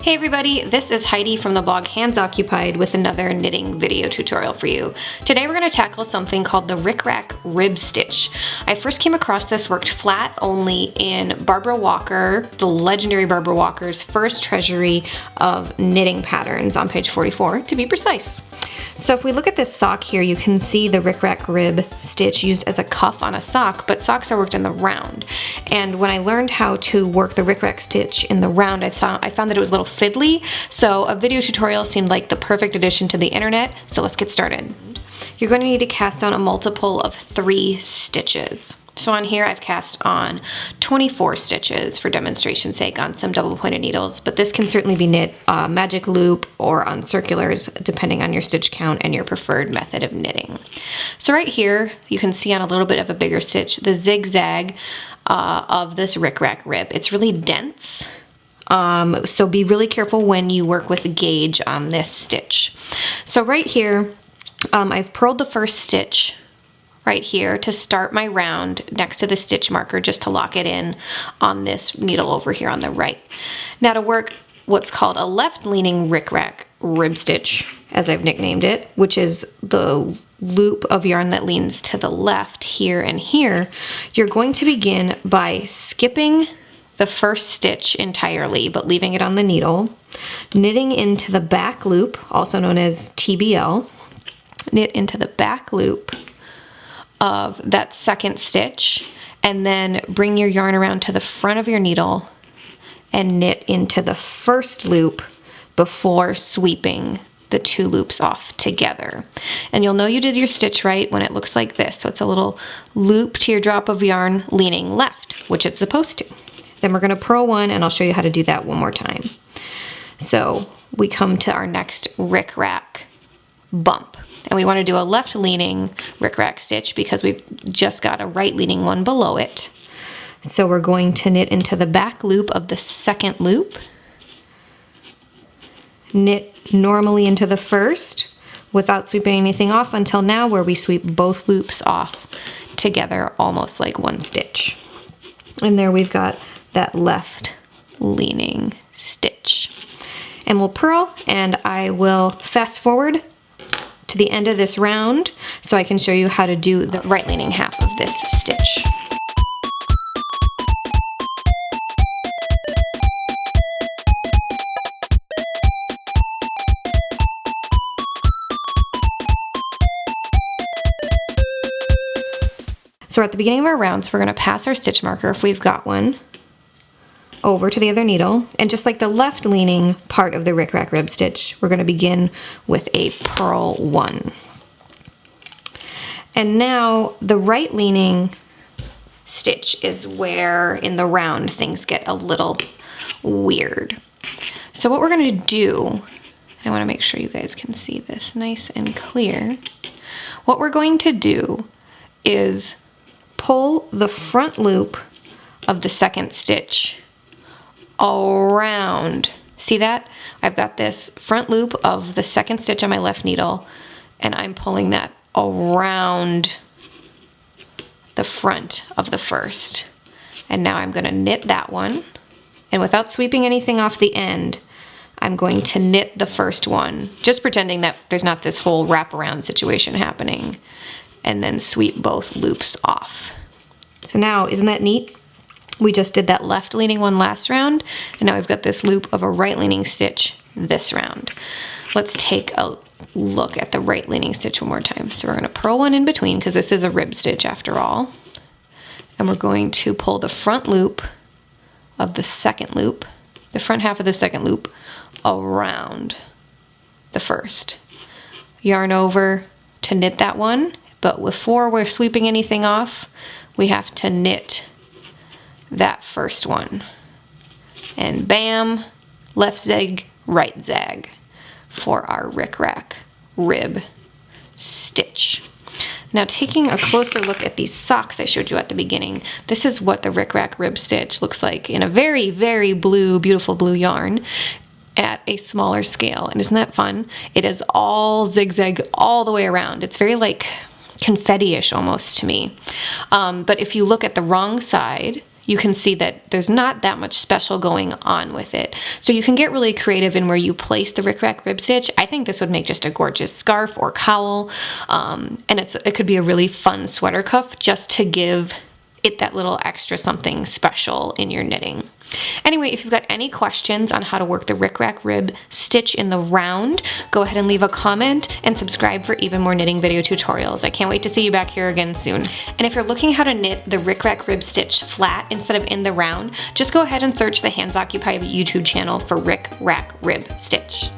Hey everybody, this is Heidi from the blog Hands Occupied with another knitting video tutorial for you. Today we're going to tackle something called the Rickrack Rib Stitch. I first came across this worked flat only in Barbara Walker, the legendary Barbara Walker's first Treasury of Knitting Patterns on page 44 to be precise. So if we look at this sock here, you can see the Rickrack Rib stitch used as a cuff on a sock, but socks are worked in the round. And when I learned how to work the Rickrack stitch in the round, I found that it was a little fiddly, so a video tutorial seemed like the perfect addition to the internet, so let's get started. You're going to need to cast on a multiple of 3 stitches. So on here I've cast on 24 stitches for demonstration's sake on some double pointed needles, but this can certainly be knit magic loop or on circulars depending on your stitch count and your preferred method of knitting. So right here you can see on a little bit of a bigger stitch the zigzag of this Rickrack rib. It's really dense, so be really careful when you work with a gauge on this stitch. So right here I've purled the first stitch right here to start my round next to the stitch marker just to lock it in on this needle over here on the right. Now to work what's called a left leaning Rickrack rib stitch, as I've nicknamed it, which is the loop of yarn that leans to the left here and here, you're going to begin by skipping the first stitch entirely but leaving it on the needle, knitting into the back loop, also known as TBL, knit into the back loop of that second stitch, and then bring your yarn around to the front of your needle and knit into the first loop before sweeping the 2 loops off together. And you'll know you did your stitch right when it looks like this. So it's a little loop teardrop of yarn leaning left, which it's supposed to. Then we're going to purl 1, and I'll show you how to do that one more time. So we come to our next Rickrack bump. And we want to do a left leaning Rickrack stitch because we've just got a right leaning one below it. So we're going to knit into the back loop of the second loop, knit normally into the first without sweeping anything off until now, where we sweep both loops off together almost like one stitch. And there we've got that left leaning stitch. And we'll purl, and I will fast forward to the end of this round so I can show you how to do the right leaning half of this stitch. So we're at the beginning of our rounds, we're going to pass our stitch marker, if we've got one, over to the other needle, and just like the left leaning part of the Rickrack rib stitch, we're going to begin with a purl 1. And now the right leaning stitch is where in the round things get a little weird. So what we're going to do, I want to make sure you guys can see this nice and clear. What we're going to do is pull the front loop of the second stitch around. See that? I've got this front loop of the second stitch on my left needle, and I'm pulling that around the front of the first. And now I'm going to knit that one, and without sweeping anything off the end, I'm going to knit the first one, just pretending that there's not this whole wraparound situation happening, and then sweep both loops off. So now, isn't that neat? We just did that left leaning one last round, and now we've got this loop of a right leaning stitch this round. Let's take a look at the right leaning stitch one more time. So we're going to purl 1 in between because this is a rib stitch after all. And we're going to pull the front loop of the second loop, the front half of the second loop, around the first. Yarn over to knit that one, but before we're sweeping anything off, we have to knit that first one. And bam, left zag, right zag for our Rickrack rib stitch. Now taking a closer look at these socks I showed you at the beginning, this is what the Rickrack rib stitch looks like in a very, very blue, beautiful blue yarn at a smaller scale. And isn't that fun? It is all zigzag all the way around. It's very like confetti-ish almost to me. But if you look at the wrong side, you can see that there's not that much special going on with it. So you can get really creative in where you place the Rickrack rib stitch. I think this would make just a gorgeous scarf or cowl, and it could be a really fun sweater cuff just to give it that little extra something special in your knitting. Anyway, if you've got any questions on how to work the Rickrack rib stitch in the round, go ahead and leave a comment and subscribe for even more knitting video tutorials. I can't wait to see you back here again soon. And if you're looking how to knit the Rickrack rib stitch flat instead of in the round, just go ahead and search the Hands Occupied YouTube channel for Rickrack rib stitch.